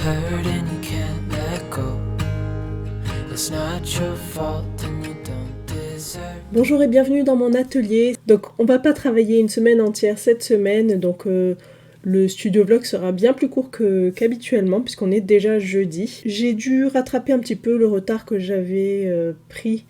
hurt and you can't let go. It's not your fault and you don't deserve. Bonjour et bienvenue dans mon atelier. Donc on va pas travailler une semaine entière cette semaine, donc le studio vlog sera bien plus court qu'habituellement puisqu'on est déjà jeudi. J'ai dû rattraper un petit peu le retard que j'avais pris.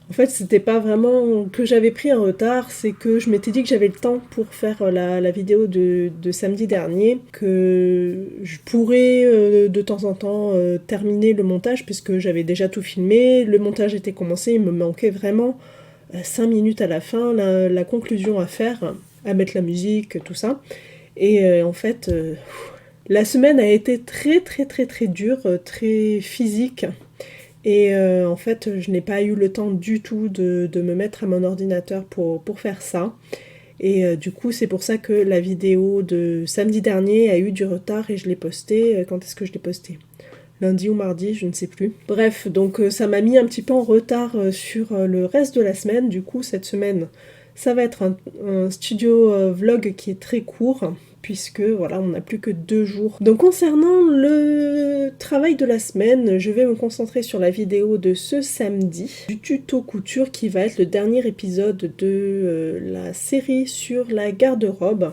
En fait, c'était pas vraiment que j'avais pris un retard, c'est que je m'étais dit que j'avais le temps pour faire la vidéo de samedi dernier, que je pourrais de temps en temps terminer le montage puisque j'avais déjà tout filmé, le montage était commencé, il me manquait vraiment 5 minutes à la fin, la conclusion à faire, à mettre la musique, tout ça. Et en fait, la semaine a été très dure, très physique. Et en fait, je n'ai pas eu le temps du tout de me mettre à mon ordinateur pour faire ça. Et du coup, c'est pour ça que la vidéo de samedi dernier a eu du retard et je l'ai postée. Quand est-ce que je l'ai postée ? Lundi ou mardi, je ne sais plus. Bref, donc ça m'a mis un petit peu en retard sur le reste de la semaine. Du coup, cette semaine, ça va être un studio vlog qui est très court, puisque voilà, on n'a plus que 2 jours. Donc concernant le travail de la semaine, je vais me concentrer sur la vidéo de ce samedi, du tuto couture qui va être le dernier épisode de la série sur la garde-robe.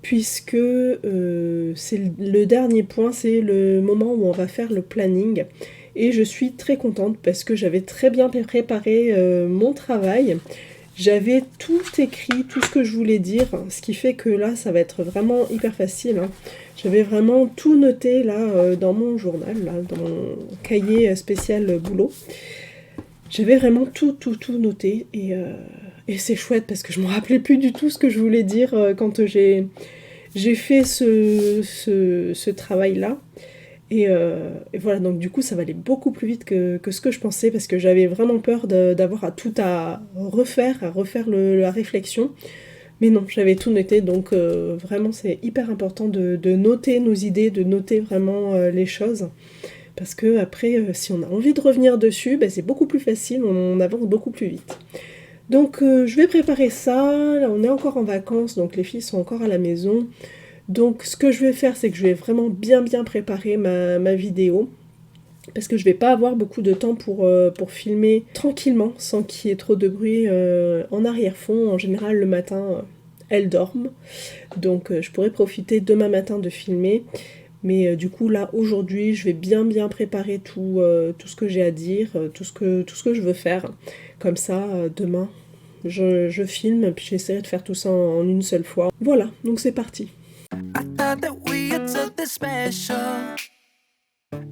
Puisque c'est le dernier point, c'est le moment où on va faire le planning. Et je suis très contente parce que j'avais très bien préparé mon travail. J'avais tout écrit, tout ce que je voulais dire, ce qui fait que là, ça va être vraiment hyper facile. J'avais vraiment tout noté là dans mon journal, là, dans mon cahier spécial boulot. J'avais vraiment tout noté et c'est chouette parce que je me rappelais plus du tout ce que je voulais dire quand j'ai fait ce travail-là. Et voilà, donc du coup ça va aller beaucoup plus vite que ce que je pensais parce que j'avais vraiment peur d'avoir à refaire la réflexion. Mais non, j'avais tout noté, donc vraiment c'est hyper important de noter nos idées, de noter vraiment les choses. Parce que après, si on a envie de revenir dessus, c'est beaucoup plus facile, on avance beaucoup plus vite. Donc je vais préparer ça, là on est encore en vacances, donc les filles sont encore à la maison. Donc ce que je vais faire, c'est que je vais vraiment bien préparer ma vidéo. Parce que je vais pas avoir beaucoup de temps pour filmer tranquillement, sans qu'il y ait trop de bruit en arrière-fond. En général, le matin, elles dorment. Donc je pourrais profiter demain matin de filmer. Mais du coup, là, aujourd'hui, je vais bien préparer tout ce que j'ai à dire, tout ce que je veux faire. Comme ça, demain, je filme, puis j'essaierai de faire tout ça en une seule fois. Voilà, donc c'est parti. I thought that we had something special.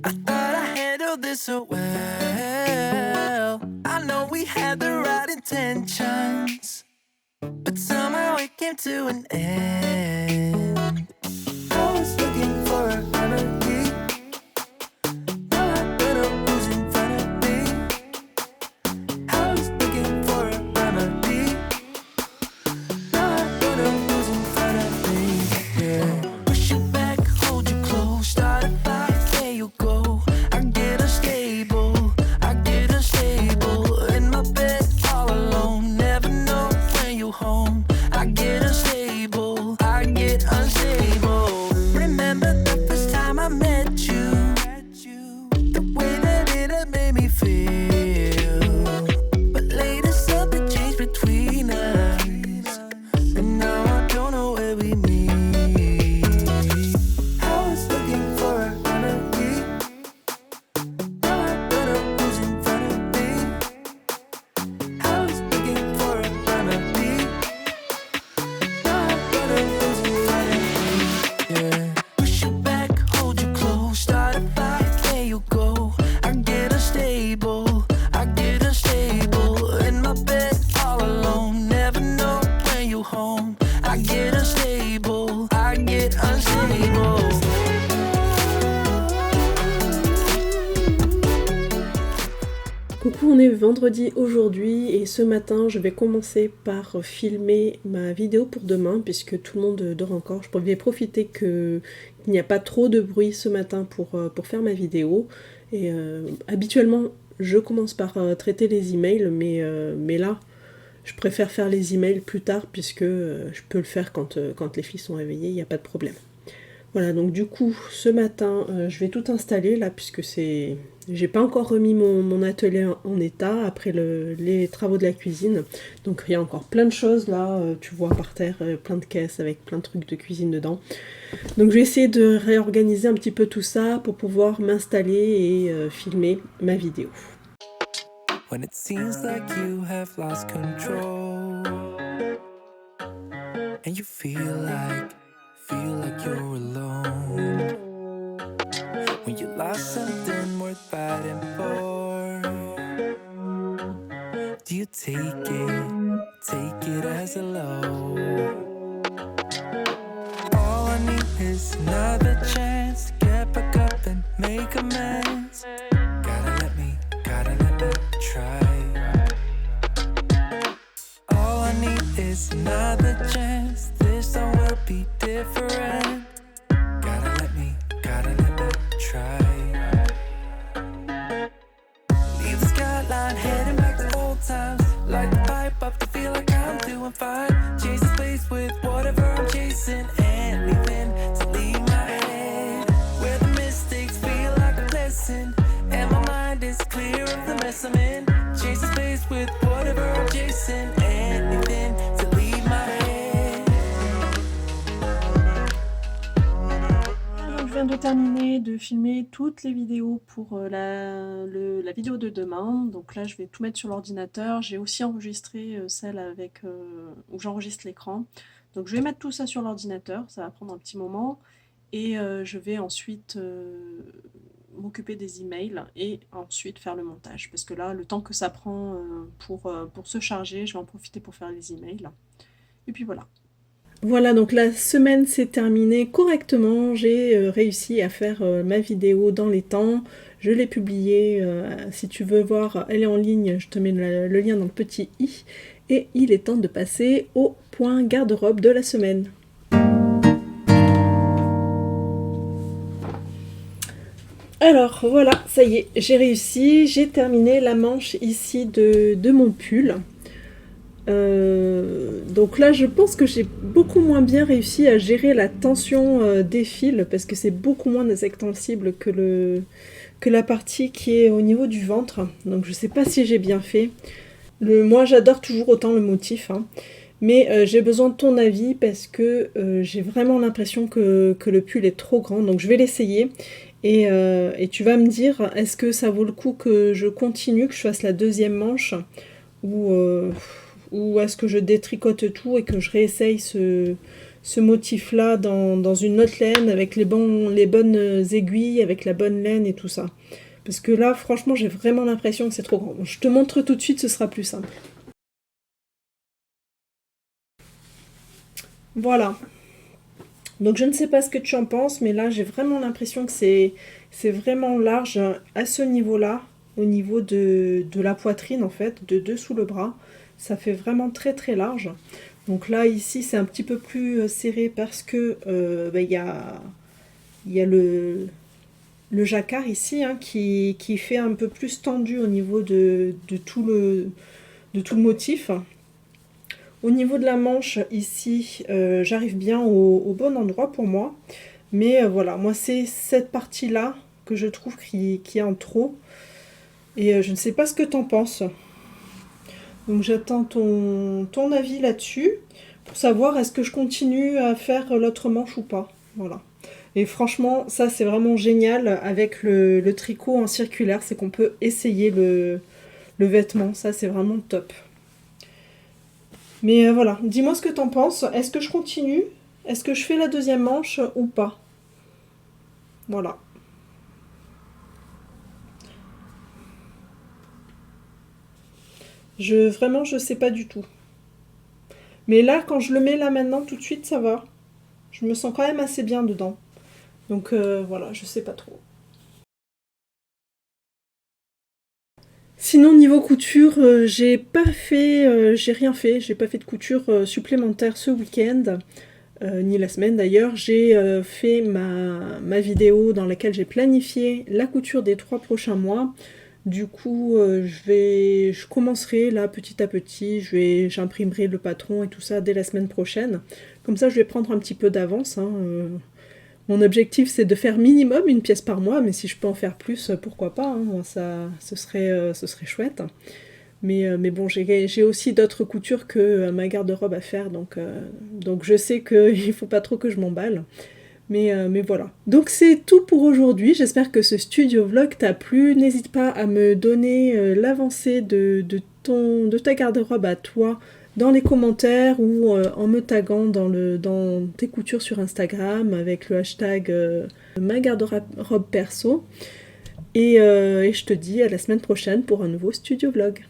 I thought I handled this so well. I know we had the right intentions, but somehow it came to an end. I was looking for a remedy. Now I better who's in front of me. I was looking for a remedy. Now I better who's in front of me. Yeah. Push you back, hold you close, start a fight, there you go. I get unstable, in my bed all alone. Never know when you're home. I get unstable, Remember the first time I met you, the way that it had made me feel. But later something changed between us, and now I don't know where we meet. I was looking for a remedy. Now I don't know who's in front of me. I was looking for a remedy. Now I don't know who's in front of me. Yeah. Push you back, hold you close, start a fight, there you go. I get unstable, in my bed all alone. Never know when you're home. I get unstable, Coucou, on est vendredi aujourd'hui et ce matin je vais commencer par filmer ma vidéo pour demain puisque tout le monde dort encore. Je vais profiter qu'il n'y a pas trop de bruit ce matin pour faire ma vidéo. Et habituellement je commence par traiter les emails mais là je préfère faire les emails plus tard puisque je peux le faire quand les filles sont réveillées, il n'y a pas de problème. Voilà, donc du coup, ce matin, je vais tout installer là, puisque c'est... J'ai pas encore remis mon atelier en état après les travaux de la cuisine. Donc il y a encore plein de choses là, tu vois par terre, plein de caisses avec plein de trucs de cuisine dedans. Donc je vais essayer de réorganiser un petit peu tout ça pour pouvoir m'installer et filmer ma vidéo. When it seems like you have lost control and you feel like you're alone. When you lost something worth fighting for, do you take it as a low? All I need is another chance to get back up and make amends. Gotta let me try. All I need is another chance. This time will be different. Gotta let me try. Leave the skyline, heading back to old times. Light the pipe up to feel like I'm doing fine. Chase the space with whatever I'm chasing. Anything to leave my head where the mistakes feel like a blessing. And my mind is clear of the mess I'm in. Chase the space with whatever I'm chasing. Anything to leave my head. Alors, je viens de terminer de filmer toutes les vidéos pour la vidéo de demain. Donc là, je vais tout mettre sur l'ordinateur. J'ai aussi enregistré celle avec où j'enregistre l'écran. Donc je vais mettre tout ça sur l'ordinateur. Ça va prendre un petit moment. Et je vais ensuite m'occuper des emails et ensuite faire le montage. Parce que là, le temps que ça prend pour se charger, je vais en profiter pour faire les emails. Et puis voilà. Voilà, donc la semaine s'est terminée correctement. J'ai réussi à faire ma vidéo dans les temps. Je l'ai publiée. Si tu veux voir, elle est en ligne. Je te mets le lien dans le petit i. Et il est temps de passer au point garde-robe de la semaine. Alors voilà, ça y est, j'ai réussi. J'ai terminé la manche ici de mon pull. Donc là je pense que j'ai beaucoup moins bien réussi à gérer la tension des fils parce que c'est beaucoup moins extensible que la partie qui est au niveau du ventre. Donc je sais pas si j'ai bien fait. Moi j'adore toujours autant le motif, hein. Mais j'ai besoin de ton avis parce que j'ai vraiment l'impression que le pull est trop grand. Donc je vais l'essayer et tu vas me dire est-ce que ça vaut le coup que je continue, que je fasse la deuxième manche ou est-ce que je détricote tout et que je réessaye ce motif-là dans une autre laine avec les bonnes aiguilles, avec la bonne laine et tout ça. Parce que là, franchement, j'ai vraiment l'impression que c'est trop grand. Bon, je te montre tout de suite, ce sera plus simple. Voilà. Donc je ne sais pas ce que tu en penses, mais là, j'ai vraiment l'impression que c'est vraiment large à ce niveau-là, au niveau de la poitrine, en fait, de dessous le bras. Ça fait vraiment très très large. Donc là ici c'est un petit peu plus serré parce que y a le jacquard ici, hein, qui fait un peu plus tendu au niveau de tout le motif. Au niveau de la manche ici j'arrive bien au bon endroit pour moi. Mais voilà, moi c'est cette partie là que je trouve qui est en trop. Et je ne sais pas ce que t'en penses. Donc j'attends ton avis là-dessus pour savoir est-ce que je continue à faire l'autre manche ou pas. Voilà. Et franchement, ça c'est vraiment génial avec le tricot en circulaire, c'est qu'on peut essayer le vêtement. Ça c'est vraiment top. Mais voilà, dis-moi ce que t'en penses. Est-ce que je continue? Est-ce que je fais la deuxième manche ou pas? Voilà. Vraiment, je sais pas du tout. Mais là, quand je le mets là maintenant, tout de suite, ça va. Je me sens quand même assez bien dedans. Donc voilà, je sais pas trop. Sinon, niveau couture, j'ai rien fait. J'ai pas fait de couture supplémentaire ce week-end, ni la semaine d'ailleurs. J'ai fait ma vidéo dans laquelle j'ai planifié la couture des 3 prochains mois. Du coup, je commencerai là petit à petit, j'imprimerai le patron et tout ça dès la semaine prochaine. Comme ça, je vais prendre un petit peu d'avance, hein, Mon objectif, c'est de faire minimum une pièce par mois, mais si je peux en faire plus, pourquoi pas, hein, ce serait chouette. Mais bon, j'ai aussi d'autres coutures que ma garde-robe à faire, donc je sais qu'il ne faut pas trop que je m'emballe. Mais voilà. Donc c'est tout pour aujourd'hui. J'espère que ce studio vlog t'a plu. N'hésite pas à me donner l'avancée de ta garde-robe à toi dans les commentaires ou en me taguant dans tes coutures sur Instagram avec le hashtag ma garde-robe perso. Et je te dis à la semaine prochaine pour un nouveau studio vlog.